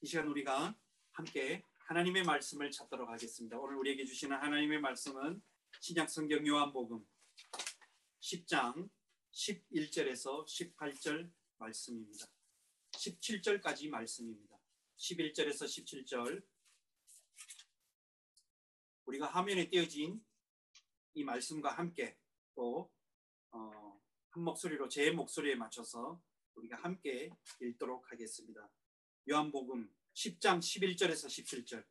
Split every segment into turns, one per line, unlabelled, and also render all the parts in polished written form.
이 시간 우리가 함께 하나님의 말씀을 찾도록 하겠습니다. 오늘 우리에게 주시는 하나님의 말씀은 신약성경 요한복음 10장 11절에서 18절 말씀입니다. 17절까지 말씀입니다. 11절에서 17절, 우리가 화면에 띄어진 이 말씀과 함께 또 한 목소리로 제 목소리에 맞춰서 우리가 함께 읽도록 하겠습니다. 요한복음 10장 11절에서 17절,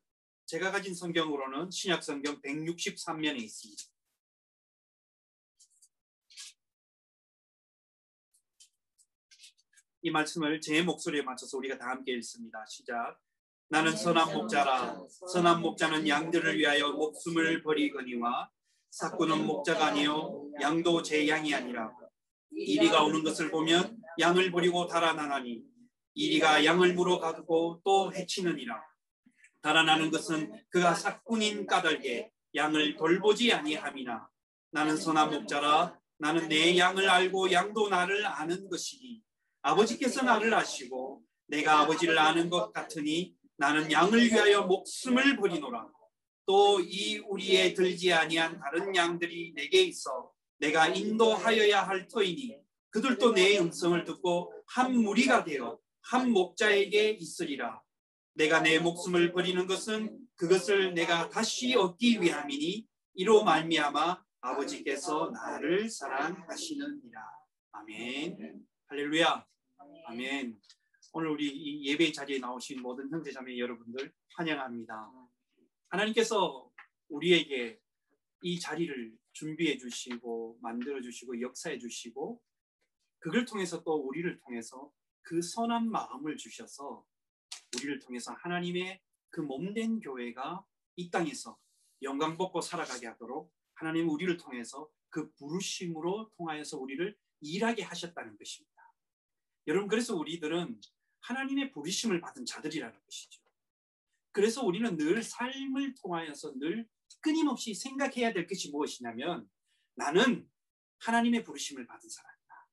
제가 가진 성경으로는 신약성경 163면에 있습니다. 이 말씀을 제 목소리에 맞춰서 우리가 다 함께 읽습니다. 시작. 나는 선한 목자라. 선한 목자는 양들을 위하여 목숨을 버리거니와 삭구는 목자가 아니요 양도 제 양이 아니라. 이리가 오는 것을 보면 양을 버리고 달아나나니 이리가 양을 물어가고 또 해치느니라. 달아나는 것은 그가 삭군인 까닭에 양을 돌보지 아니함이나. 나는 선한 목자라. 나는 내 양을 알고 양도 나를 아는 것이니 아버지께서 나를 아시고 내가 아버지를 아는 것 같으니 나는 양을 위하여 목숨을 버리노라. 또 이 우리에 들지 아니한 다른 양들이 내게 있어 내가 인도하여야 할 터이니 그들도 내 음성을 듣고 한 무리가 되어 한 목자에게 있으리라. 내가 내 목숨을 버리는 것은 그것을 내가 다시 얻기 위함이니 이로 말미암아 아버지께서 나를 사랑하시느니라. 아멘. 할렐루야. 아멘. 오늘 우리 이 예배 자리에 나오신 모든 형제자매 여러분들 환영합니다. 하나님께서 우리에게 이 자리를 준비해 주시고 만들어 주시고 역사해 주시고 그걸 통해서 또 우리를 통해서 그 선한 마음을 주셔서 우리를 통해서 하나님의 그 몸된 교회가 이 땅에서 영광 받고 살아가게 하도록 하나님은 우리를 통해서 그 부르심으로 통하여서 우리를 일하게 하셨다는 것입니다. 여러분, 그래서 우리들은 하나님의 부르심을 받은 자들이라는 것이죠. 그래서 우리는 늘 삶을 통하여서 늘 끊임없이 생각해야 될 것이 무엇이냐면 나는 하나님의 부르심을 받은 사람이다.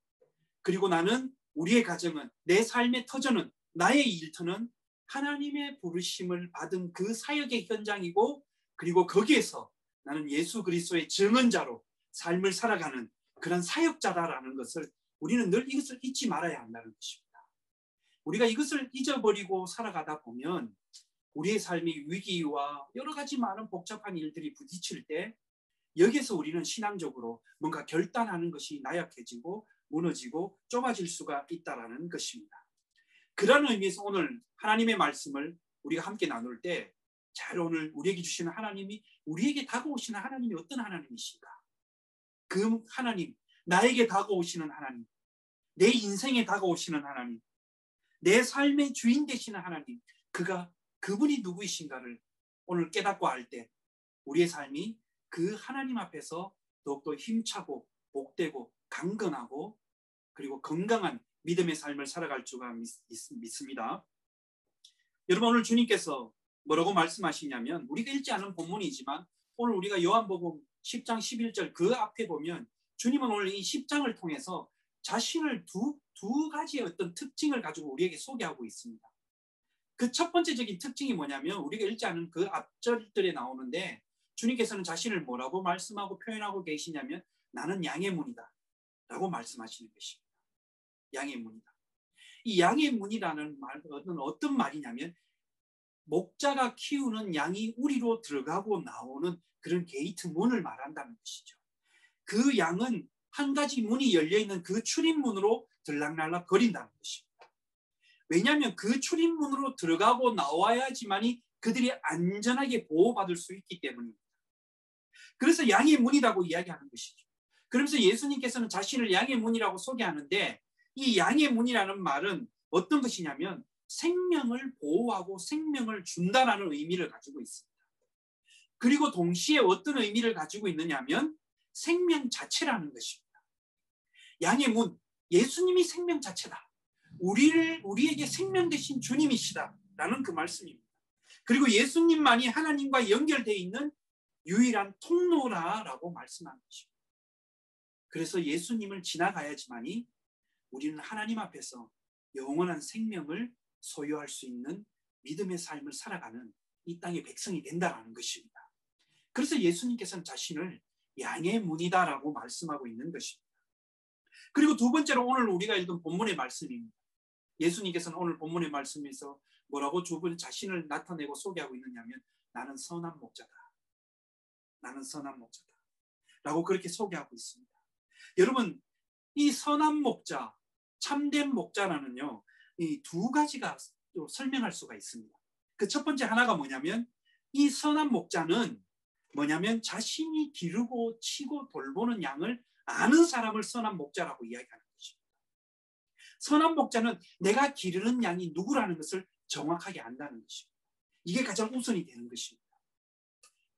그리고 나는 우리의 가정은 내 삶의 터전은 나의 일터는 하나님의 부르심을 받은 그 사역의 현장이고 그리고 거기에서 나는 예수 그리스도의 증언자로 삶을 살아가는 그런 사역자다라는 것을 우리는 늘 이것을 잊지 말아야 한다는 것입니다. 우리가 이것을 잊어버리고 살아가다 보면 우리의 삶이 위기와 여러 가지 많은 복잡한 일들이 부딪힐 때 여기에서 우리는 신앙적으로 뭔가 결단하는 것이 나약해지고 무너지고 좁아질 수가 있다는 것입니다. 그런 의미에서 오늘 하나님의 말씀을 우리가 함께 나눌 때 잘 오늘 우리에게 주시는 하나님이 우리에게 다가오시는 하나님이 어떤 하나님이신가? 그 하나님, 나에게 다가오시는 하나님, 내 인생에 다가오시는 하나님, 내 삶의 주인 되시는 하나님, 그분이 누구이신가를 오늘 깨닫고 알 때 우리의 삶이 그 하나님 앞에서 더욱더 힘차고 복되고 강건하고 그리고 건강한 믿음의 삶을 살아갈 줄가 믿습니다. 여러분, 오늘 주님께서 뭐라고 말씀하시냐면 우리가 읽지 않은 본문이지만 오늘 우리가 요한복음 10장 11절 그 앞에 보면 주님은 오늘 이 10장을 통해서 자신을 두 가지의 어떤 특징을 가지고 우리에게 소개하고 있습니다. 그 첫 번째적인 특징이 뭐냐면 우리가 읽지 않은 그 앞절들에 나오는데 주님께서는 자신을 뭐라고 말씀하고 표현하고 계시냐면 나는 양의 문이다 라고 말씀하시는 것입니다. 양의 문이다. 이 양의 문이라는 말은 어떤 말이냐면 목자가 키우는 양이 우리로 들어가고 나오는 그런 게이트 문을 말한다는 것이죠. 그 양은 한 가지 문이 열려있는 그 출입문으로 들락날락 거린다는 것입니다. 왜냐하면 그 출입문으로 들어가고 나와야지만이 그들이 안전하게 보호받을 수 있기 때문입니다. 그래서 양의 문이라고 이야기하는 것이죠. 그러면서 예수님께서는 자신을 양의 문이라고 소개하는데 이 양의 문이라는 말은 어떤 것이냐면 생명을 보호하고 생명을 준다라는 의미를 가지고 있습니다. 그리고 동시에 어떤 의미를 가지고 있느냐면 생명 자체라는 것입니다. 양의 문, 예수님이 생명 자체다. 우리에게 생명 되신 주님이시다라는 그 말씀입니다. 그리고 예수님만이 하나님과 연결되어 있는 유일한 통로라라고 말씀한 것입니다. 그래서 예수님을 지나가야지만이 우리는 하나님 앞에서 영원한 생명을 소유할 수 있는 믿음의 삶을 살아가는 이 땅의 백성이 된다는 것입니다. 그래서 예수님께서는 자신을 양의 문이다라고 말씀하고 있는 것입니다. 그리고 두 번째로 오늘 우리가 읽은 본문의 말씀입니다. 예수님께서는 오늘 본문의 말씀에서 뭐라고 주변 자신을 나타내고 소개하고 있느냐면 나는 선한 목자다. 나는 선한 목자다. 라고 그렇게 소개하고 있습니다. 여러분, 이 선한 목자, 참된 목자라는요, 이 두 가지가 설명할 수가 있습니다. 그 첫 번째 하나가 뭐냐면 이 선한 목자는 뭐냐면 자신이 기르고 치고 돌보는 양을 아는 사람을 선한 목자라고 이야기하는 것입니다. 선한 목자는 내가 기르는 양이 누구라는 것을 정확하게 안다는 것입니다. 이게 가장 우선이 되는 것입니다.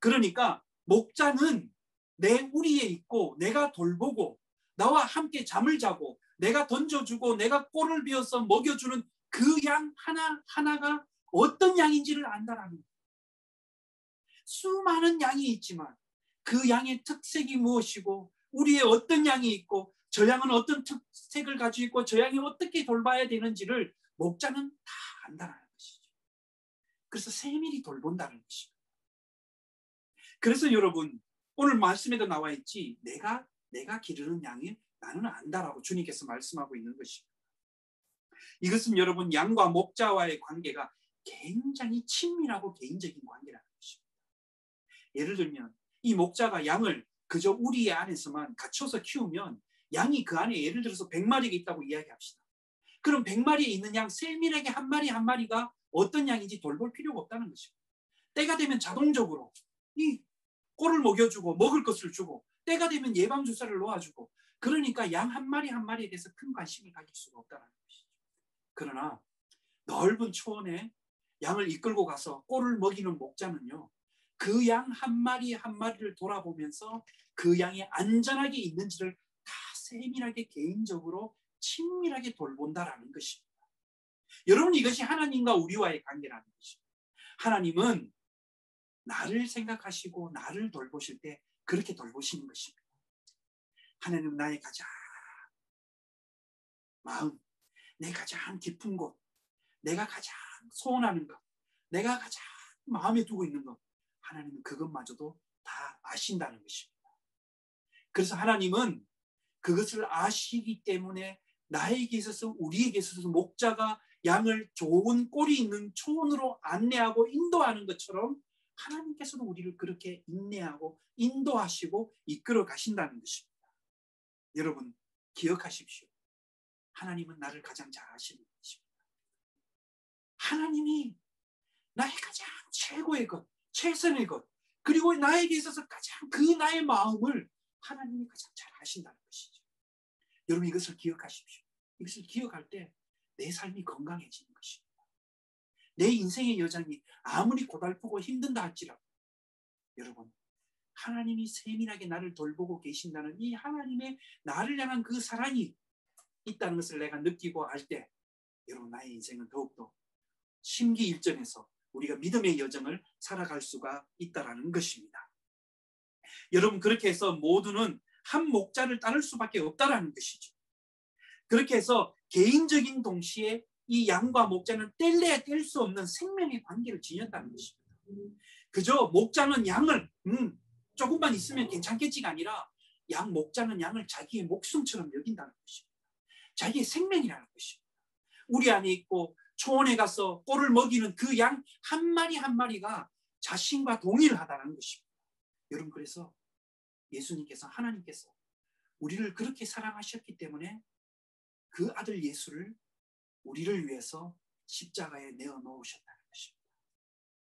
그러니까 목자는 내 우리에 있고 내가 돌보고 나와 함께 잠을 자고 내가 던져주고 내가 꼴을 비워서 먹여주는 그 양 하나하나가 어떤 양인지를 안다라는 거예요. 수많은 양이 있지만 그 양의 특색이 무엇이고 우리의 어떤 양이 있고 저 양은 어떤 특색을 가지고 있고 저 양이 어떻게 돌봐야 되는지를 목자는 다 안다는 것이죠. 그래서 세밀히 돌본다는 것입니다. 그래서 여러분 오늘 말씀에도 나와 있지 내가 기르는 양이 나는 안다라고 주님께서 말씀하고 있는 것입니다. 이것은 여러분 양과 목자와의 관계가 굉장히 친밀하고 개인적인 관계라는 것입니다. 예를 들면 이 목자가 양을 그저 우리 안에서만 갇혀서 키우면 양이 그 안에 예를 들어서 100마리가 있다고 이야기합시다. 그럼 100마리에 있는 양 세밀하게 한 마리 한 마리가 어떤 양인지 돌볼 필요가 없다는 것입니다. 때가 되면 자동적으로 이 꼴을 먹여주고 먹을 것을 주고 때가 되면 예방주사를 놓아주고 그러니까 양 한 마리 한 마리에 대해서 큰 관심을 가질 수가 없다는 것이죠. 그러나 넓은 초원에 양을 이끌고 가서 꼴을 먹이는 목자는요. 그 양 한 마리 한 마리를 돌아보면서 그 양이 안전하게 있는지를 다 세밀하게 개인적으로 친밀하게 돌본다라는 것입니다. 여러분 이것이 하나님과 우리와의 관계라는 것입니다. 하나님은 나를 생각하시고 나를 돌보실 때 그렇게 돌보시는 것입니다. 하나님은 나의 가장 마음, 내 가장 깊은 곳, 내가 가장 소원하는 것, 내가 가장 마음에 두고 있는 것 하나님은 그것마저도 다 아신다는 것입니다. 그래서 하나님은 그것을 아시기 때문에 나에게 있어서 우리에게 있어서 목자가 양을 좋은 꼴이 있는 초원으로 안내하고 인도하는 것처럼 하나님께서도 우리를 그렇게 인내하고 인도하시고 이끌어 가신다는 것입니다. 여러분 기억하십시오. 하나님은 나를 가장 잘 아시는 것입니다. 하나님이 나의 가장 최고의 것, 최선의 것, 그리고 나에게 있어서 가장 그 나의 마음을 하나님이 가장 잘 아신다는 것이죠. 여러분 이것을 기억하십시오. 이것을 기억할 때 내 삶이 건강해지는 것입니다. 내 인생의 여정이 아무리 고달프고 힘든다 할지라도 여러분 하나님이 세밀하게 나를 돌보고 계신다는 이 하나님의 나를 향한 그 사랑이 있다는 것을 내가 느끼고 알 때 여러분 나의 인생은 더욱더 심기일전해서 우리가 믿음의 여정을 살아갈 수가 있다는 것입니다. 여러분 그렇게 해서 모두는 한 목자를 따를 수밖에 없다는 것이죠. 그렇게 해서 개인적인 동시에 이 양과 목자는 뗄래야 뗄 수 없는 생명의 관계를 지녔다는 것입니다. 그저 목자는 양을 조금만 있으면 괜찮겠지가 아니라 목자는 양을 자기의 목숨처럼 여긴다는 것입니다. 자기의 생명이라는 것입니다. 우리 안에 있고 초원에 가서 꼴을 먹이는 그 양 한 마리 한 마리가 자신과 동일하다는 것입니다. 여러분 그래서 예수님께서 하나님께서 우리를 그렇게 사랑하셨기 때문에 그 아들 예수를 우리를 위해서 십자가에 내어 놓으셨다는 것입니다.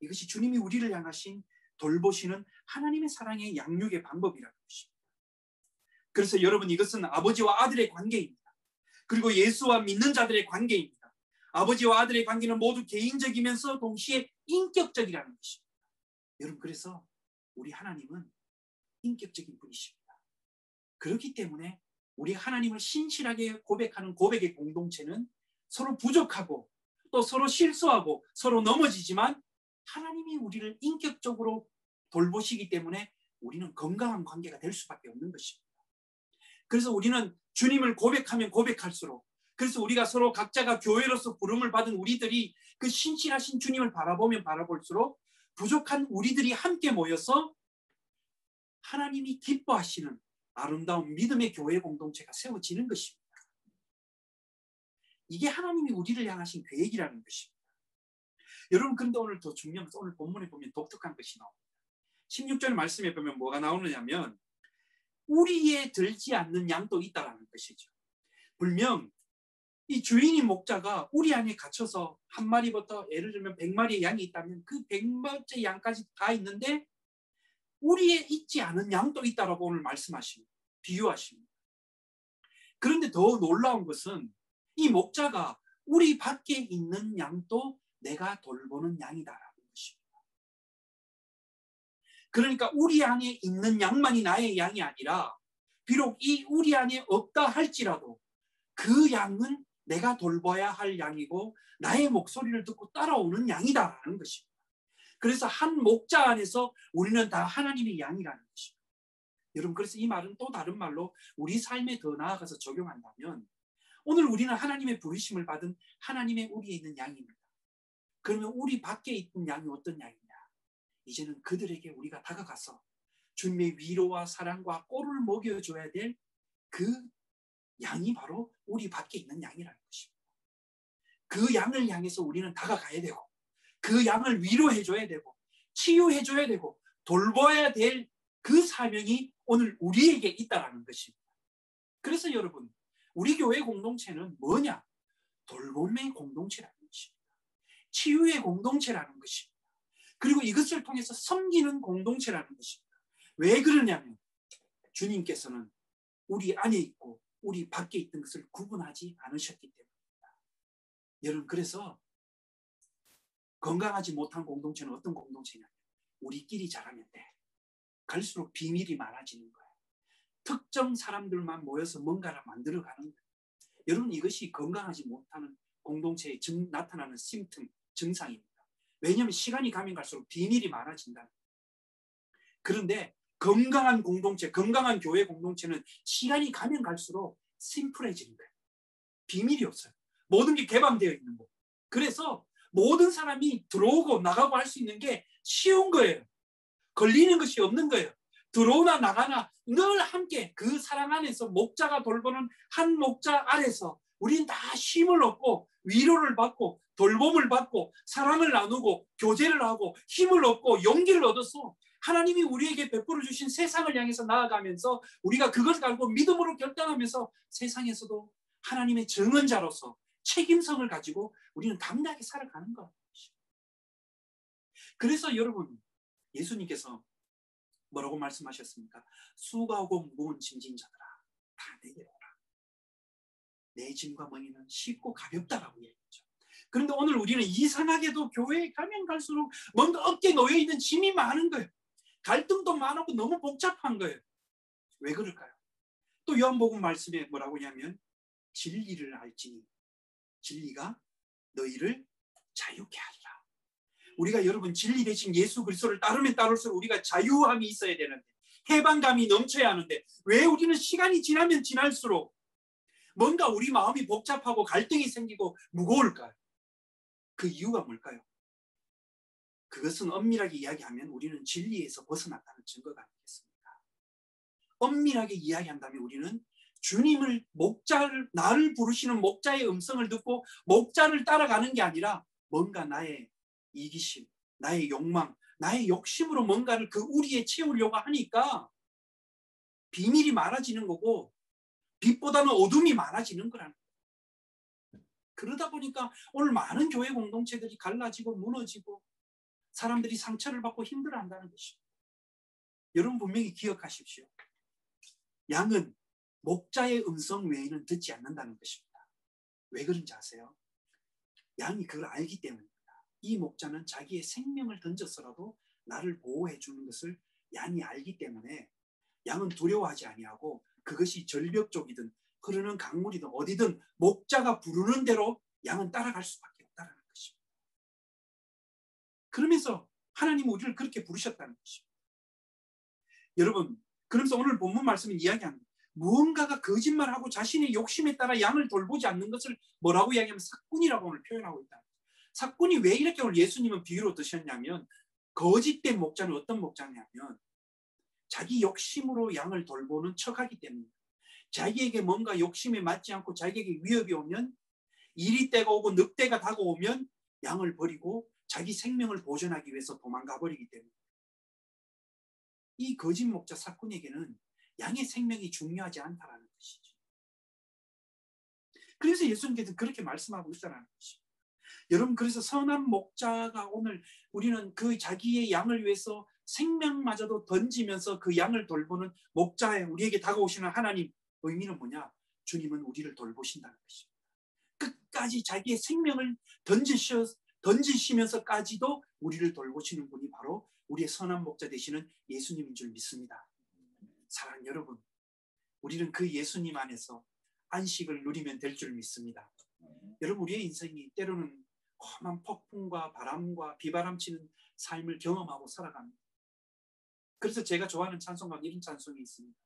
이것이 주님이 우리를 향하신 돌보시는 하나님의 사랑의 양육의 방법이라는 것입니다. 그래서 여러분 이것은 아버지와 아들의 관계입니다. 그리고 예수와 믿는 자들의 관계입니다. 아버지와 아들의 관계는 모두 개인적이면서 동시에 인격적이라는 것입니다. 여러분 그래서 우리 하나님은 인격적인 분이십니다. 그렇기 때문에 우리 하나님을 신실하게 고백하는 고백의 공동체는 서로 부족하고 또 서로 실수하고 서로 넘어지지만 하나님이 우리를 인격적으로 돌보시기 때문에 우리는 건강한 관계가 될 수밖에 없는 것입니다. 그래서 우리는 주님을 고백하면 고백할수록 그래서 우리가 서로 각자가 교회로서 부름을 받은 우리들이 그 신실하신 주님을 바라보면 바라볼수록 부족한 우리들이 함께 모여서 하나님이 기뻐하시는 아름다운 믿음의 교회 공동체가 세워지는 것입니다. 이게 하나님이 우리를 향하신 계획이라는 것입니다. 여러분, 그런데 오늘 더 중요한 것은 오늘 본문에 보면 독특한 것이 나옵니다. 16절 말씀에 보면 뭐가 나오느냐면 우리에 들지 않는 양도 있다라는 것이죠. 분명 이 주인인 목자가 우리 안에 갇혀서 한 마리부터 예를 들면 100마리의 양이 있다면 그 100마리의 양까지 다 있는데 우리에 있지 않은 양도 있다라고 오늘 말씀하십니다. 비유하십니다. 그런데 더 놀라운 것은 이 목자가 우리 밖에 있는 양도 내가 돌보는 양이다라는 것입니다. 그러니까 우리 안에 있는 양만이 나의 양이 아니라 비록 이 우리 안에 없다 할지라도 그 양은 내가 돌봐야 할 양이고 나의 목소리를 듣고 따라오는 양이다라는 것입니다. 그래서 한 목자 안에서 우리는 다 하나님의 양이라는 것입니다. 여러분, 그래서 이 말은 또 다른 말로 우리 삶에 더 나아가서 적용한다면 오늘 우리는 하나님의 부르심을 받은 하나님의 우리에 있는 양입니다. 그러면 우리 밖에 있는 양이 어떤 양이냐? 이제는 그들에게 우리가 다가가서 주님의 위로와 사랑과 꼴을 먹여줘야 될 그 양이 바로 우리 밖에 있는 양이라는 것입니다. 그 양을 향해서 우리는 다가가야 되고 그 양을 위로해줘야 되고 치유해줘야 되고 돌봐야 될 그 사명이 오늘 우리에게 있다는 것입니다. 그래서 여러분, 우리 교회 공동체는 뭐냐? 돌봄의 공동체라는 것입니다. 치유의 공동체라는 것입니다. 그리고 이것을 통해서 섬기는 공동체라는 것입니다. 왜 그러냐면 주님께서는 우리 안에 있고 우리 밖에 있던 것을 구분하지 않으셨기 때문입니다. 여러분, 그래서 건강하지 못한 공동체는 어떤 공동체냐면 우리끼리 잘하면 돼. 갈수록 비밀이 많아지는 거예요. 특정 사람들만 모여서 뭔가를 만들어가는 거예요. 여러분, 이것이 건강하지 못하는 공동체에 나타나는 심틈, 증상입니다. 왜냐하면 시간이 가면 갈수록 비밀이 많아진다. 그런데 건강한 공동체, 건강한 교회 공동체는 시간이 가면 갈수록 심플해지는 거예요. 비밀이 없어요. 모든 게 개방되어 있는 거. 그래서 모든 사람이 들어오고 나가고 할 수 있는 게 쉬운 거예요. 걸리는 것이 없는 거예요. 들어오나 나가나 늘 함께 그 사랑 안에서 목자가 돌보는 한 목자 아래서 우리는 다 쉼을 얻고 위로를 받고 돌봄을 받고 사랑을 나누고 교제를 하고 힘을 얻고 용기를 얻어서 하나님이 우리에게 베풀어 주신 세상을 향해서 나아가면서 우리가 그것을 알고 믿음으로 결단하면서 세상에서도 하나님의 증언자로서 책임성을 가지고 우리는 당당하게 살아가는 것. 그래서 여러분, 예수님께서 뭐라고 말씀하셨습니까? 수고하고 무거운 짐진 자들아, 다 내게 오라. 내 짐과 멍에는 쉽고 가볍다라고 얘기했죠. 그런데 오늘 우리는 이상하게도 교회에 가면 갈수록 뭔가 어깨에 놓여있는 짐이 많은 거예요. 갈등도 많고 너무 복잡한 거예요. 왜 그럴까요? 또 요한복음 말씀에 뭐라고 하냐면 진리를 알지니 진리가 너희를 자유케 하리라. 우리가 여러분 진리 대신 예수 그리스도를 따르면 따를수록 우리가 자유함이 있어야 되는데 해방감이 넘쳐야 하는데 왜 우리는 시간이 지나면 지날수록 뭔가 우리 마음이 복잡하고 갈등이 생기고 무거울까요? 그 이유가 뭘까요? 그것은 엄밀하게 이야기하면 우리는 진리에서 벗어났다는 증거가 아니겠습니까? 엄밀하게 이야기한다면 우리는 주님을 목자를 나를 부르시는 목자의 음성을 듣고 목자를 따라가는 게 아니라 뭔가 나의 이기심, 나의 욕망, 나의 욕심으로 뭔가를 그 우리에 채우려고 하니까 비밀이 많아지는 거고 빛보다는 어둠이 많아지는 거라는 거예요. 그러다 보니까 오늘 많은 교회 공동체들이 갈라지고 무너지고 사람들이 상처를 받고 힘들어한다는 것입니다. 여러분 분명히 기억하십시오. 양은 목자의 음성 외에는 듣지 않는다는 것입니다. 왜 그런지 아세요? 양이 그걸 알기 때문입니다. 이 목자는 자기의 생명을 던져서라도 나를 보호해 주는 것을 양이 알기 때문에 양은 두려워하지 아니하고 그것이 절벽 쪽이든 흐르는 강물이든 어디든 목자가 부르는 대로 양은 따라갈 수밖에 없다는 것입니다. 그러면서 하나님은 우리를 그렇게 부르셨다는 것입니다. 여러분, 그러면서 오늘 본문 말씀은 이야기합니다. 무언가가 거짓말하고 자신의 욕심에 따라 양을 돌보지 않는 것을 뭐라고 이야기하면 삭군이라고 오늘 표현하고 있다. 삭군이 왜 이렇게 오늘 예수님은 비유로 드셨냐면 거짓된 목자는 어떤 목자냐면 자기 욕심으로 양을 돌보는 척하기 때문에 자기에게 뭔가 욕심에 맞지 않고 자기에게 위협이 오면 이리 때가 오고 늑대가 다가오면 양을 버리고 자기 생명을 보존하기 위해서 도망가 버리기 때문에 이 거짓 목자 삭군에게는 양의 생명이 중요하지 않다라는 것이죠. 그래서 예수님께서 그렇게 말씀하고 있다는 것이죠. 여러분, 그래서 선한 목자가 오늘 우리는 그 자기의 양을 위해서 생명마저도 던지면서 그 양을 돌보는 목자에 우리에게 다가오시는 하나님 의미는 뭐냐? 주님은 우리를 돌보신다는 것입니다. 끝까지 자기의 생명을 던지시면서까지도 우리를 돌보시는 분이 바로 우리의 선한 목자 되시는 예수님인 줄 믿습니다. 사랑하는 여러분, 우리는 그 예수님 안에서 안식을 누리면 될 줄 믿습니다. 여러분, 우리의 인생이 때로는 험한 폭풍과 바람과 비바람치는 삶을 경험하고 살아갑니다. 그래서 제가 좋아하는 찬송가 이런 찬송이 있습니다.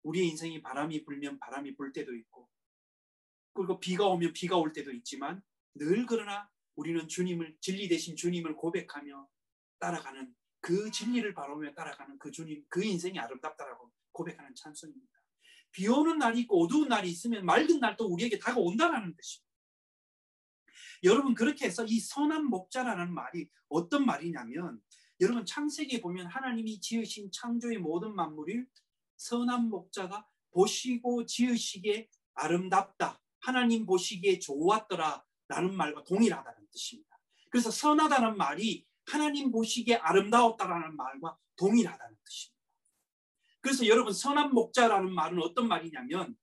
우리의 인생이 바람이 불면 바람이 불 때도 있고 그리고 비가 오면 비가 올 때도 있지만 늘 그러나 우리는 주님을, 진리 되신 주님을 고백하며 따라가는 그 진리를 바라보며 따라가는 그 주님, 그 인생이 아름답다라고 고백하는 찬송입니다. 비 오는 날이 있고 어두운 날이 있으면 맑은 날도 우리에게 다가온다라는 것입니다. 여러분, 그렇게 해서 이 선한 목자라는 말이 어떤 말이냐면 여러분, 창세기에 보면 하나님이 지으신 창조의 모든 만물을 선한 목자가 보시고 지으시기에 아름답다, 하나님 보시기에 좋았더라 라는 말과 동일하다는 뜻입니다. 그래서 선하다는 말이 하나님 보시기에 아름다웠다라는 말과 동일하다는 뜻입니다. 그래서 여러분, 선한 목자라는 말은 어떤 말이냐면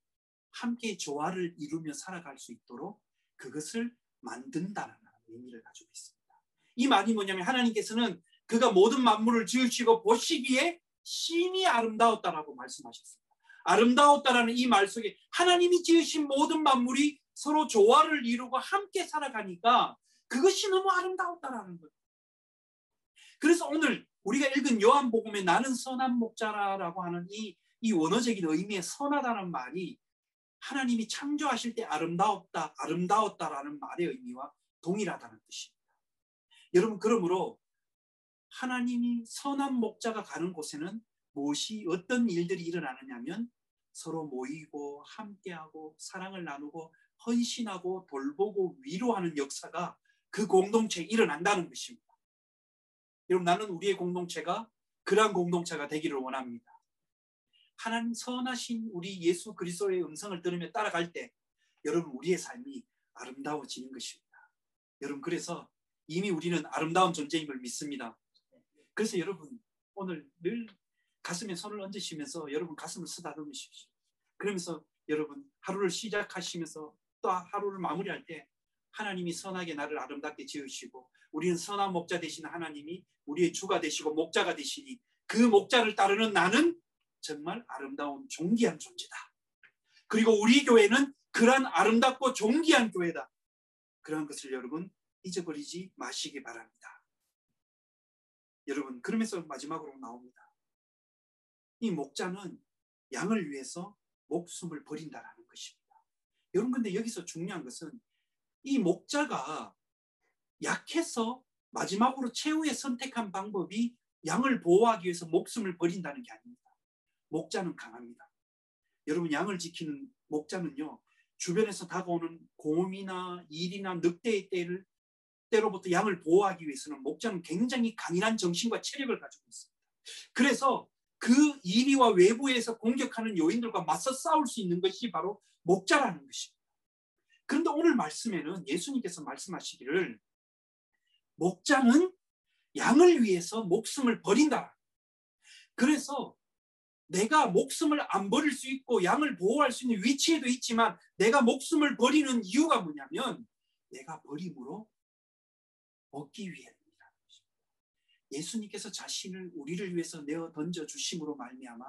함께 조화를 이루며 살아갈 수 있도록 그것을 만든다는 의미를 가지고 있습니다. 이 말이 뭐냐면 하나님께서는 그가 모든 만물을 지으시고 보시기에 심히 아름다웠다라고 말씀하셨습니다. 아름다웠다라는 이 말 속에 하나님이 지으신 모든 만물이 서로 조화를 이루고 함께 살아가니까 그것이 너무 아름다웠다라는 거예요. 그래서 오늘 우리가 읽은 요한복음에 나는 선한 목자라고 하는 이 원어적인 의미의 선하다는 말이 하나님이 창조하실 때 아름다웠다라는 말의 의미와 동일하다는 뜻입니다. 여러분, 그러므로 하나님이 선한 목자가 가는 곳에는 어떤 일들이 일어나느냐면 서로 모이고 함께하고 사랑을 나누고 헌신하고 돌보고 위로하는 역사가 그 공동체에 일어난다는 것입니다. 여러분, 나는 우리의 공동체가 그러한 공동체가 되기를 원합니다. 하나님 선하신 우리 예수 그리스도의 음성을 들으며 따라갈 때 여러분, 우리의 삶이 아름다워지는 것입니다. 여러분, 그래서 이미 우리는 아름다운 존재임을 믿습니다. 그래서 여러분, 오늘 늘 가슴에 손을 얹으시면서 여러분 가슴을 쓰다듬으십시오. 그러면서 여러분 하루를 시작하시면서 또 하루를 마무리할 때 하나님이 선하게 나를 아름답게 지으시고 우리는 선한 목자 되시는 하나님이 우리의 주가 되시고 목자가 되시니 그 목자를 따르는 나는 정말 아름다운 존귀한 존재다. 그리고 우리 교회는 그러한 아름답고 존귀한 교회다. 그런 것을 여러분 잊어버리지 마시기 바랍니다. 여러분, 그러면서 마지막으로 나옵니다. 이 목자는 양을 위해서 목숨을 버린다라는 것입니다. 여러분, 근데 여기서 중요한 것은 이 목자가 약해서 마지막으로 최후의 선택한 방법이 양을 보호하기 위해서 목숨을 버린다는 게 아닙니다. 목자는 강합니다. 여러분, 양을 지키는 목자는요, 주변에서 다가오는 곰이나 일이나 늑대의 때로부터 양을 보호하기 위해서는 목자는 굉장히 강인한 정신과 체력을 가지고 있습니다. 그래서 그 이리와 외부에서 공격하는 요인들과 맞서 싸울 수 있는 것이 바로 목자라는 것입니다. 그런데 오늘 말씀에는 예수님께서 말씀하시기를 목자는 양을 위해서 목숨을 버린다. 그래서 내가 목숨을 안 버릴 수 있고 양을 보호할 수 있는 위치에도 있지만 내가 목숨을 버리는 이유가 뭐냐면 내가 버림으로 얻기 위해입니다. 예수님께서 자신을 우리를 위해서 내어 던져 주심으로 말미암아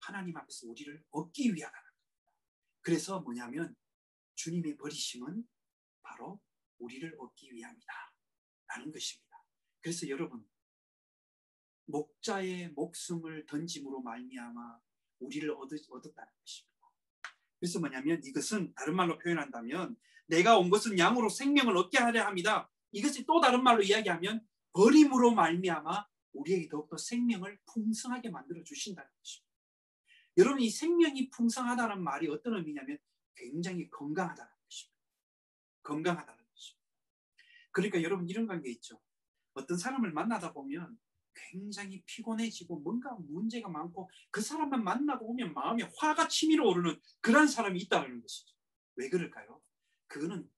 하나님 앞에서 우리를 얻기 위하다는 겁니다. 그래서 뭐냐면 주님의 버리심은 바로 우리를 얻기 위함이다 라는 것입니다. 그래서 여러분, 목자의 목숨을 던짐으로 말미암아 우리를 얻었다는 것입니다. 그래서 뭐냐면 이것은 다른 말로 표현한다면 내가 온 것은 양으로 생명을 얻게 하려 합니다. 이것이 또 다른 말로 이야기하면 버림으로 말미암아 우리에게 더욱더 생명을 풍성하게 만들어 주신다는 것입니다. 여러분, 이 생명이 풍성하다는 말이 어떤 의미냐면 굉장히 건강하다는 것입니다. 건강하다는 것입니다. 그러니까 여러분, 이런 관계 있죠. 어떤 사람을 만나다 보면 굉장히 피곤해지고 뭔가 문제가 많고 그 사람만 만나고 오면 마음에 화가 치밀어 오르는 그런 사람이 있다는 것이죠. 왜 그럴까요? 그거는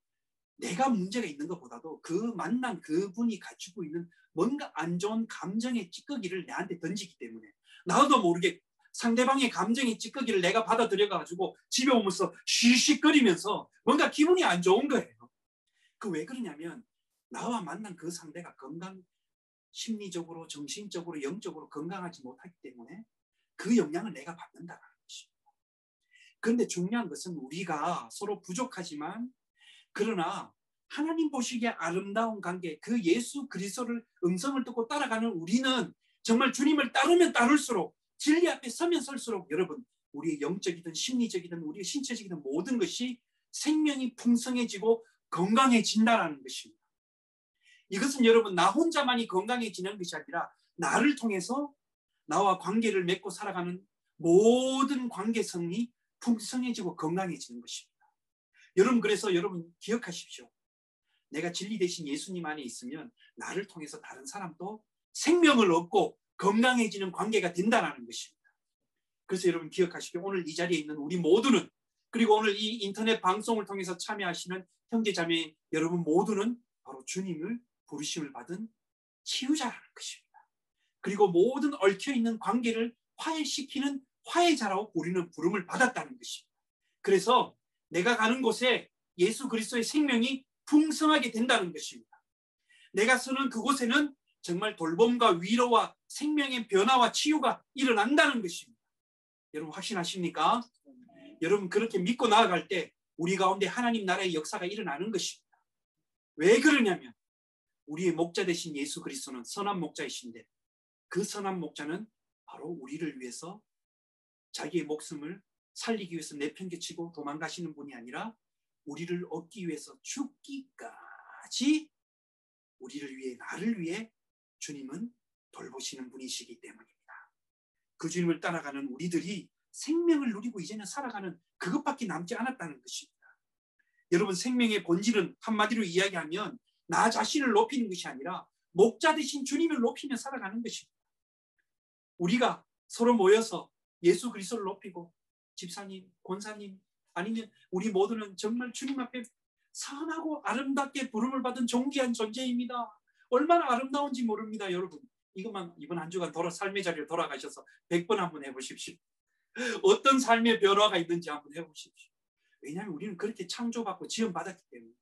내가 문제가 있는 것보다도 그 만난 그분이 가지고 있는 뭔가 안 좋은 감정의 찌꺼기를 내한테 던지기 때문에 나도 모르게 상대방의 감정의 찌꺼기를 내가 받아들여가지고 집에 오면서 쉬쉬거리면서 뭔가 기분이 안 좋은 거예요. 그 왜 그러냐면 나와 만난 그 상대가 심리적으로, 정신적으로, 영적으로 건강하지 못하기 때문에 그 영향을 내가 받는다는 것입니다. 그런데 중요한 것은 우리가 서로 부족하지만 그러나 하나님 보시기에 아름다운 관계, 그 예수 그리스도를 음성을 듣고 따라가는 우리는 정말 주님을 따르면 따를수록 진리 앞에 서면 설수록 여러분 우리의 영적이든 심리적이든 우리의 신체적이든 모든 것이 생명이 풍성해지고 건강해진다는 것입니다. 이것은 여러분 나 혼자만이 건강해지는 것이 아니라 나를 통해서 나와 관계를 맺고 살아가는 모든 관계성이 풍성해지고 건강해지는 것입니다. 여러분, 그래서 여러분 기억하십시오. 내가 진리 되신 예수님 안에 있으면 나를 통해서 다른 사람도 생명을 얻고 건강해지는 관계가 된다는 것입니다. 그래서 여러분 기억하십시오. 오늘 이 자리에 있는 우리 모두는, 그리고 오늘 이 인터넷 방송을 통해서 참여하시는 형제자매 여러분 모두는 바로 주님을 부르심을 받은 치유자라는 것입니다. 그리고 모든 얽혀있는 관계를 화해시키는 화해자라고 우리는 부름을 받았다는 것입니다. 그래서 내가 가는 곳에 예수 그리스도의 생명이 풍성하게 된다는 것입니다. 내가 서는 그곳에는 정말 돌봄과 위로와 생명의 변화와 치유가 일어난다는 것입니다. 여러분 확신하십니까? 여러분 그렇게 믿고 나아갈 때 우리 가운데 하나님 나라의 역사가 일어나는 것입니다. 왜 그러냐면 우리의 목자 되신 예수 그리스도는 선한 목자이신데 그 선한 목자는 바로 우리를 위해서 자기의 목숨을 살리기 위해서 내팽개치고 도망가시는 분이 아니라 우리를 얻기 위해서 죽기까지 우리를 위해 나를 위해 주님은 돌보시는 분이시기 때문입니다. 그 주님을 따라가는 우리들이 생명을 누리고 이제는 살아가는 그것밖에 남지 않았다는 것입니다. 여러분 생명의 본질은 한마디로 이야기하면 나 자신을 높이는 것이 아니라 목자 되신 주님을 높이며 살아가는 것입니다. 우리가 서로 모여서 예수 그리스도를 높이고 집사님, 권사님 아니면 우리 모두는 정말 주님 앞에 선하고 아름답게 부름을 받은 존귀한 존재입니다. 얼마나 아름다운지 모릅니다. 여러분 이것만 이번 한 주간 삶의 자리로 돌아가셔서 100번 한번 해보십시오. 어떤 삶의 변화가 있는지 한번 해보십시오. 왜냐하면 우리는 그렇게 창조받고 지원받았기 때문입니다.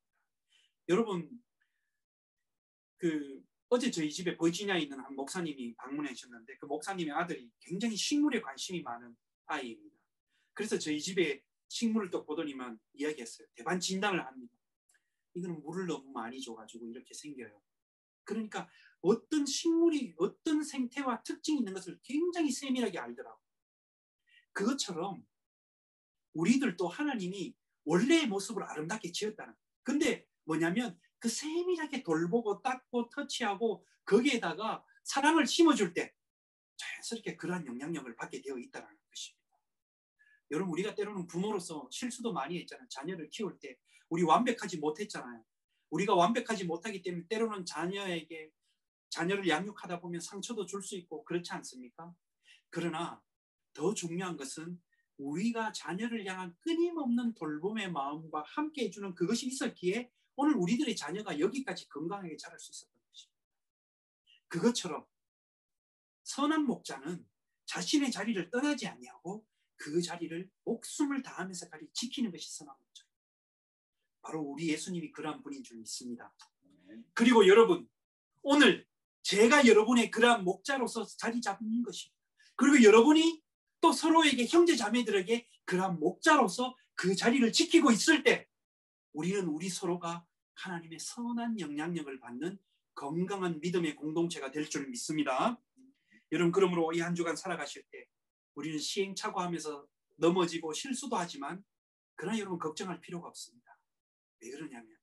여러분 어제 저희 집에 버지니아에 있는 한 목사님이 방문해 주셨는데 그 목사님의 아들이 굉장히 식물에 관심이 많은 아이입니다. 그래서 저희 집에 식물을 또 보더니만 이야기했어요. 대반 진단을 합니다. 이거는 물을 너무 많이 줘가지고 이렇게 생겨요. 그러니까 어떤 식물이 어떤 생태와 특징이 있는 것을 굉장히 세밀하게 알더라고요. 그것처럼 우리들도 하나님이 원래의 모습을 아름답게 지었다는 거예요. 근데 뭐냐면 그 세밀하게 돌보고 닦고 터치하고 거기에다가 사랑을 심어줄 때 자연스럽게 그러한 영향력을 받게 되어 있다는 것입니다. 여러분 우리가 때로는 부모로서 실수도 많이 했잖아요. 자녀를 키울 때 우리 완벽하지 못했잖아요. 우리가 완벽하지 못하기 때문에 때로는 자녀를 양육하다 보면 상처도 줄 수 있고 그렇지 않습니까? 그러나 더 중요한 것은 우리가 자녀를 향한 끊임없는 돌봄의 마음과 함께 해주는 그것이 있었기에 오늘 우리들의 자녀가 여기까지 건강하게 자랄 수 있었던 것입니다. 그것처럼 선한 목자는 자신의 자리를 떠나지 아니하고 그 자리를 목숨을 다하면서까지 지키는 것이 선한 목자입니다. 바로 우리 예수님이 그러한 분인 줄 믿습니다. 그리고 여러분 오늘 제가 여러분의 그러한 목자로서 자리 잡는 것입니다. 그리고 여러분이 또 서로에게 형제 자매들에게 그러한 목자로서 그 자리를 지키고 있을 때 우리는 우리 서로가 하나님의 선한 영향력을 받는 건강한 믿음의 공동체가 될 줄 믿습니다. 여러분 그러므로 이 한 주간 살아가실 때 우리는 시행착오하면서 넘어지고 실수도 하지만 그러나 여러분 걱정할 필요가 없습니다. 왜 그러냐면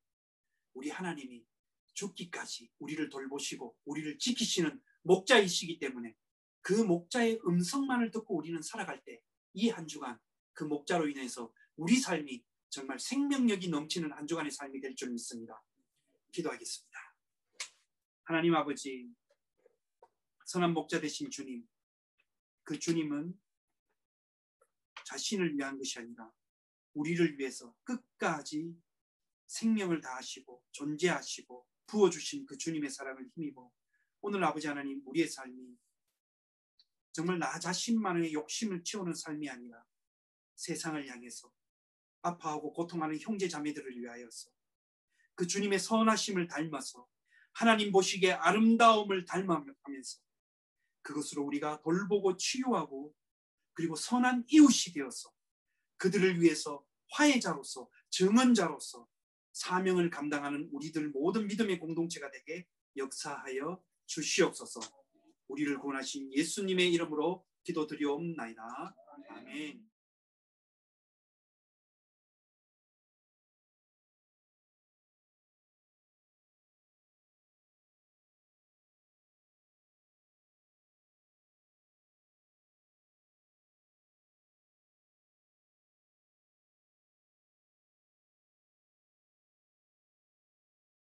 우리 하나님이 죽기까지 우리를 돌보시고 우리를 지키시는 목자이시기 때문에 그 목자의 음성만을 듣고 우리는 살아갈 때 이 한 주간 그 목자로 인해서 우리 삶이 정말 생명력이 넘치는 한 주간의 삶이 될 줄 믿습니다. 기도하겠습니다. 하나님 아버지, 선한 목자 되신 주님, 그 주님은 자신을 위한 것이 아니라 우리를 위해서 끝까지 생명을 다하시고 존재하시고 부어주신 그 주님의 사랑을 힘입어 오늘 아버지 하나님, 우리의 삶이 정말 나 자신만의 욕심을 채우는 삶이 아니라 세상을 향해서 아파하고 고통하는 형제 자매들을 위하여서 그 주님의 선하심을 닮아서 하나님 보시기에 아름다움을 닮아가면서 그것으로 우리가 돌보고 치유하고 그리고 선한 이웃이 되어서 그들을 위해서 화해자로서 증언자로서 사명을 감당하는 우리들 모든 믿음의 공동체가 되게 역사하여 주시옵소서. 우리를 구원하신 예수님의 이름으로 기도드리옵나이다. 아멘.